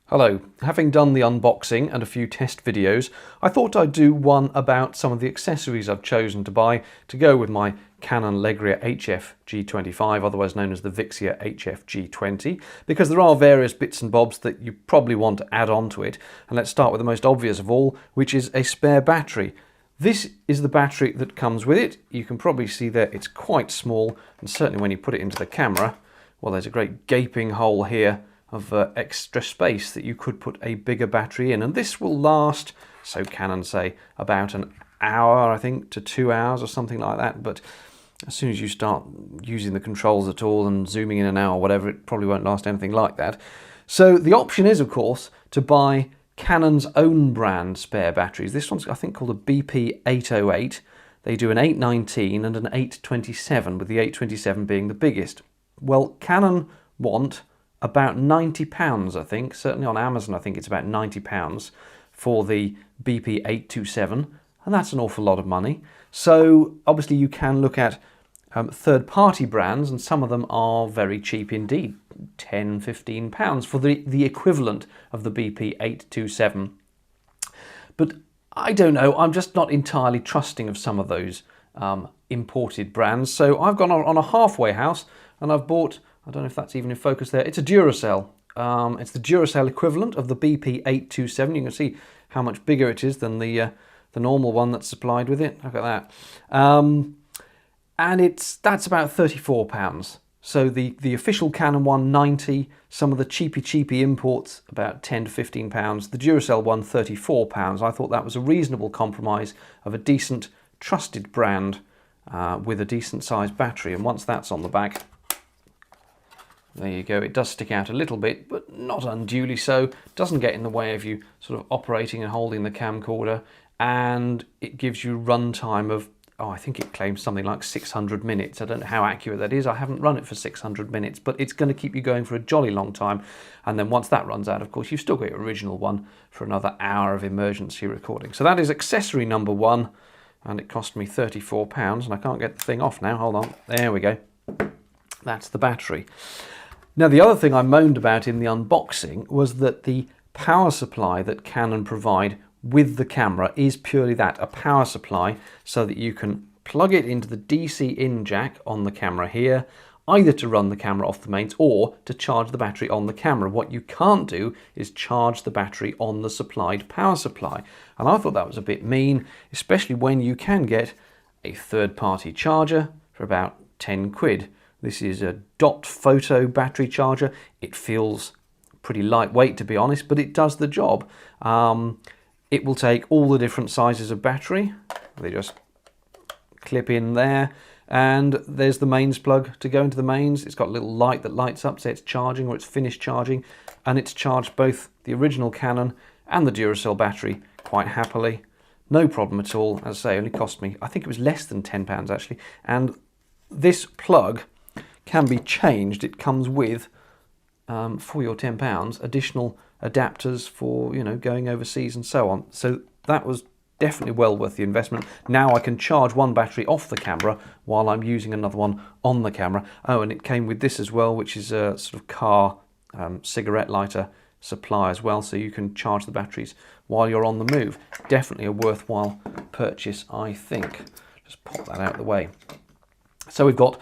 Hello, having done the unboxing and a few test videos, I thought I'd do one about some of the accessories I've chosen to buy to go with my Canon Legria HF-G25, otherwise known as the Vixia HF-G20, because there are various bits and bobs that you probably want to add on to it. And let's start with the most obvious of all, which is a spare battery. This is the battery that comes with it. You can probably see there it's quite small, and certainly when you put it into the camera, well, there's a great gaping hole here of extra space that you could put a bigger battery in, and this will last, so Canon say, about an hour, I think, to 2 hours or something like that. But as soon as you start using the controls at all and zooming in an hour or whatever, it probably won't last anything like that. So the option is, of course, to buy Canon's own brand spare batteries. This one's, I think, called a BP 808. They do an 819 and an 827, with the 827 being the biggest. Well, Canon want about £90, I think. Certainly on Amazon, I think it's about £90 for the BP 827, and that's an awful lot of money. So obviously you can look at third-party brands, and some of them are very cheap indeed, £10, £15 for the equivalent of the BP 827. But I don't know, I'm just not entirely trusting of some of those imported brands. So I've gone on a halfway house and I've bought, I don't know if that's even in focus there, it's a Duracell. It's the Duracell equivalent of the BP 827. You can see how much bigger it is than the normal one that's supplied with it. Look at that. And that's about £34. So the official Canon one, 90, some of the cheapy imports, about £10 to £15. The Duracell one, £34. I thought that was a reasonable compromise of a decent, trusted brand with a decent sized battery. And once that's on the back, there you go. It does stick out a little bit, but not unduly so. Doesn't get in the way of you sort of operating and holding the camcorder, and it gives you run time of, I think it claims something like 600 minutes. I don't know how accurate that is. I haven't run it for 600 minutes, but it's going to keep you going for a jolly long time. And then once that runs out, of course, you've still got your original one for another hour of emergency recording. So that is accessory number one, and it cost me £34, and I can't get the thing off now. Hold on. There we go. That's the battery. Now, the other thing I moaned about in the unboxing was that the power supply that Canon provide with the camera is purely that, a power supply, so that you can plug it into the DC in jack on the camera here, either to run the camera off the mains or to charge the battery on the camera. What you can't do is charge the battery on the supplied power supply. And I thought that was a bit mean, especially when you can get a third-party charger for about 10 quid. This is a dot photo battery charger. It feels pretty lightweight, to be honest, but it does the job. It will take all the different sizes of battery. They just clip in there, and there's the mains plug to go into the mains. It's got a little light that lights up, say it's charging or it's finished charging, and it's charged both the original Canon and the Duracell battery quite happily. No problem at all. As I say, only cost me, I think it was less than £10 actually. And this plug can be changed. It comes with, for your £10, additional adapters for, you know, going overseas and so on. So that was definitely well worth the investment. Now I can charge one battery off the camera while I'm using another one on the camera. Oh, and it came with this as well, which is a sort of car cigarette lighter supply as well, so you can charge the batteries while you're on the move. Definitely a worthwhile purchase, I think. Just pop that out of the way. So we've got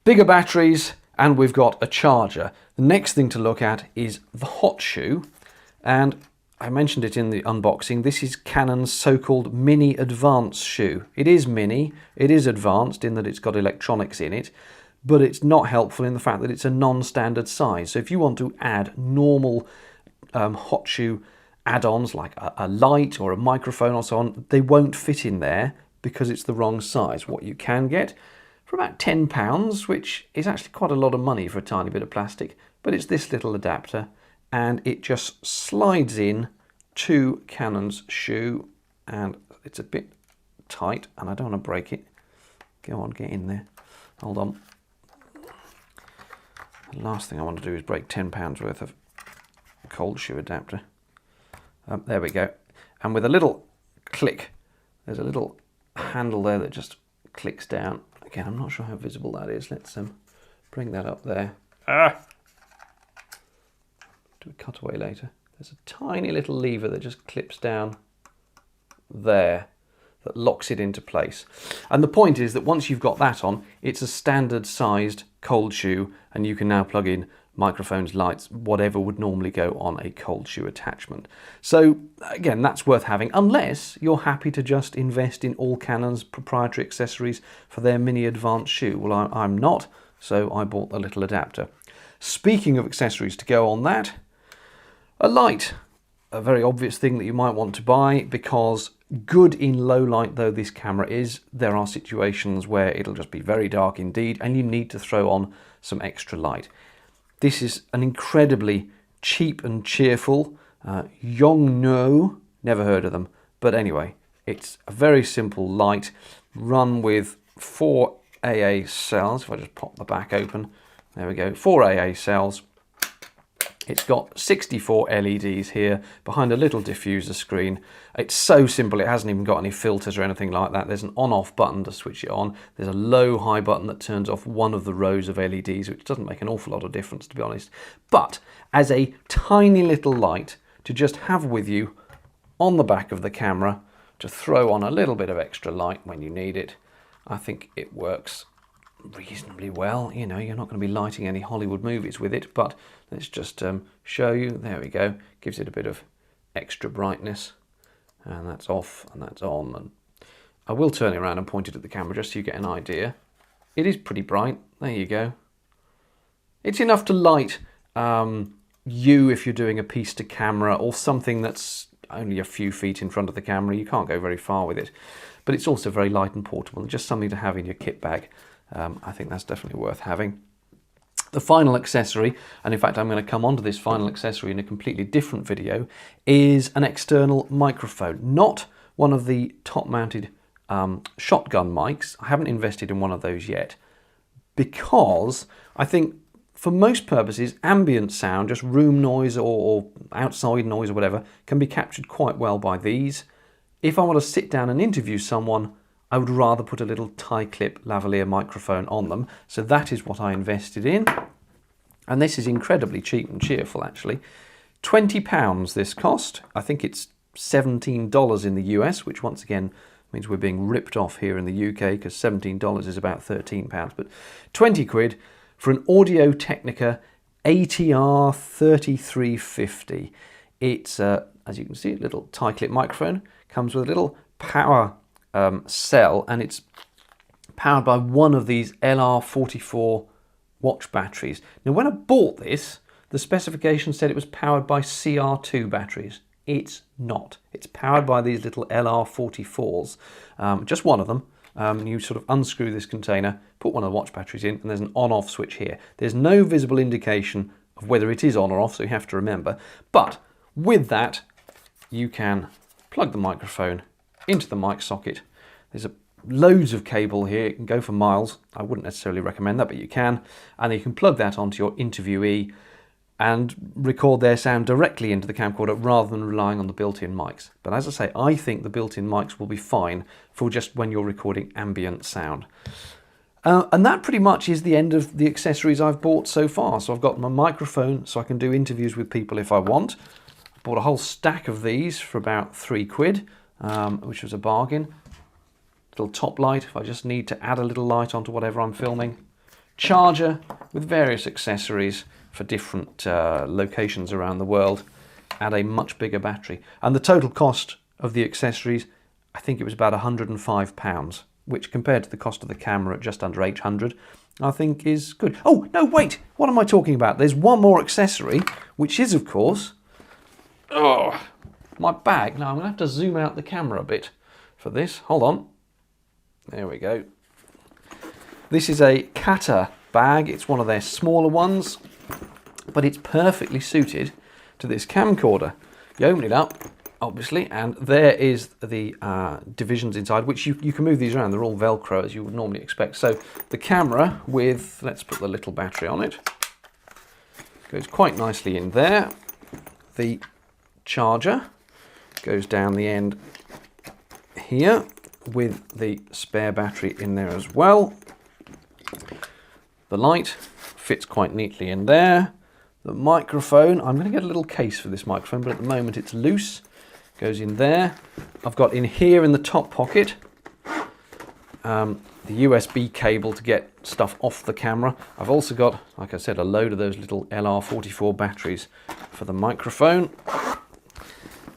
bigger batteries and we've got a charger. The next thing to look at is the hot shoe, and I mentioned it in the unboxing. This is Canon's so-called mini advanced shoe. It is mini, it is advanced in that it's got electronics in it, but it's not helpful in the fact that it's a non-standard size. So if you want to add normal hot shoe add-ons like a light or a microphone or so on, they won't fit in there because it's the wrong size. What you can get for about £10, which is actually quite a lot of money for a tiny bit of plastic, but it's this little adapter, and it just slides in to Canon's shoe, and it's a bit tight, and I don't want to break it. Go on, get in there. Hold on. The last thing I want to do is break £10 worth of cold shoe adapter. There we go. And with a little click, there's a little handle there that just clicks down. Again, I'm not sure how visible that is. Let's bring that up there. Do a cutaway later. there's a tiny little lever that just clips down there that locks it into place. And the point is that once you've got that on, it's a standard sized cold shoe, and you can now plug in microphones, lights, whatever would normally go on a cold shoe attachment. So again, that's worth having, unless you're happy to just invest in all Canon's proprietary accessories for their mini advanced shoe. Well, I'm not, so I bought the little adapter. Speaking of accessories to go on that, a light, a very obvious thing that you might want to buy, because good in low light though this camera is, there are situations where it'll just be very dark indeed and you need to throw on some extra light. This is an incredibly cheap and cheerful Yongnuo, never heard of them, but anyway, it's a very simple light run with 4 AA cells. If I just pop the back open, there we go, 4 AA cells. It's got 64 LEDs here behind a little diffuser screen. It's so simple, it hasn't even got any filters or anything like that. There's an on-off button to switch it on. There's a low-high button that turns off one of the rows of LEDs, which doesn't make an awful lot of difference, to be honest. But as a tiny little light to just have with you on the back of the camera to throw on a little bit of extra light when you need it, I think it works reasonably well. You know, you're not going to be lighting any Hollywood movies with it, but let's just show you. There we go. Gives it a bit of extra brightness, and that's off and that's on. And I will turn it around and point it at the camera just so you get an idea. It is pretty bright. There you go. It's enough to light you if you're doing a piece to camera or something that's only a few feet in front of the camera. You can't go very far with it, but it's also very light and portable, and just something to have in your kit bag. I think that's definitely worth having. The final accessory, and in fact I'm going to come onto this final accessory in a completely different video, is an external microphone. Not one of the top-mounted shotgun mics. I haven't invested in one of those yet, because I think for most purposes ambient sound, just room noise or outside noise or whatever, can be captured quite well by these. If I want to sit down and interview someone, I would rather put a little tie-clip lavalier microphone on them. So that is what I invested in. And this is incredibly cheap and cheerful, actually. £20 this cost. I think it's $17 in the US, which once again means we're being ripped off here in the UK, because $17 is about £13. But 20 quid for an Audio-Technica ATR 3350. It's, as you can see, a little tie-clip microphone. Comes with a little power cell, and it's powered by one of these LR44 watch batteries. Now, when I bought this, the specification said it was powered by CR2 batteries. It's not. It's powered by these little LR44s, just one of them. You sort of unscrew this container, put one of the watch batteries in, and there's an on-off switch here. There's no visible indication of whether it is on or off, so you have to remember. But with that, you can plug the microphone into the mic socket. There's loads of cable here. It can go for miles. I wouldn't necessarily recommend that, but you can. And you can plug that onto your interviewee and record their sound directly into the camcorder rather than relying on the built-in mics. But as I say, I think the built-in mics will be fine for just when you're recording ambient sound. And that pretty much is the end of the accessories I've bought so far. So I've got my microphone so I can do interviews with people if I want. I bought a whole stack of these for about £3, which was a bargain. Little top light if I just need to add a little light onto whatever I'm filming. Charger with various accessories for different locations around the world, and a much bigger battery. And the total cost of the accessories, I think it was about £105, which compared to the cost of the camera at just under 800, I think is good. Oh, no, wait, what am I talking about? There's one more accessory, which is, of course, my bag. Now, I'm going to have to zoom out the camera a bit for this. Hold on. There we go. This is a Kata bag. It's one of their smaller ones, but it's perfectly suited to this camcorder. You open it up, obviously, and there is the divisions inside, which you can move these around. They're all Velcro, as you would normally expect. So the camera with, let's put the little battery on it, goes quite nicely in there. The charger goes down the end here with the spare battery in there as well. The light fits quite neatly in there. the microphone. I'm going to get a little case for this microphone, but at the moment it's loose. Goes in there. I've got in here in the top pocket the USB cable to get stuff off the camera. I've also got, like I said, a load of those little LR44 batteries for the microphone.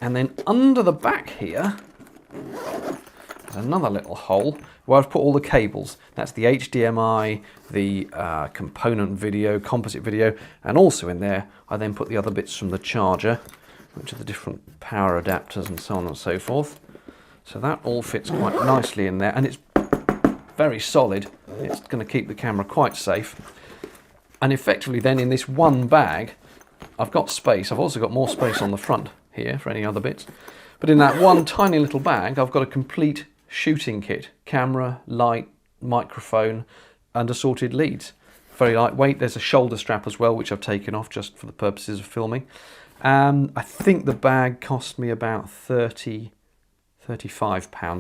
And then under the back here, there's another little hole where I've put all the cables. That's the HDMI, the component video, composite video, and also in there I then put the other bits from the charger, which are the different power adapters and so on and so forth. So that all fits quite nicely in there, and it's very solid. It's going to keep the camera quite safe. And effectively then in this one bag, I've got space. I've also got more space on the front here for any other bits. But in that one tiny little bag, I've got a complete shooting kit. Camera, light, microphone, and assorted leads. Very lightweight. There's a shoulder strap as well, which I've taken off just for the purposes of filming. I think the bag cost me about £35,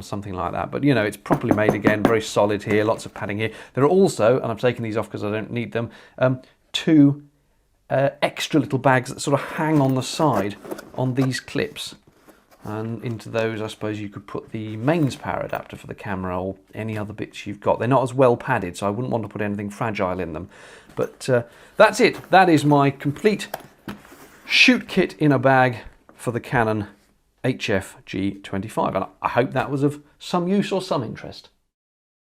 something like that. But you know, it's properly made again, very solid here, lots of padding here. There are also, and I've taken these off because I don't need them, two extra little bags that sort of hang on the side on these clips. And into those, I suppose you could put the mains power adapter for the camera or any other bits you've got. They're not as well padded, so I wouldn't want to put anything fragile in them. But that's it. That is my complete shoot kit in a bag for the Canon HF-G25. And I hope that was of some use or some interest.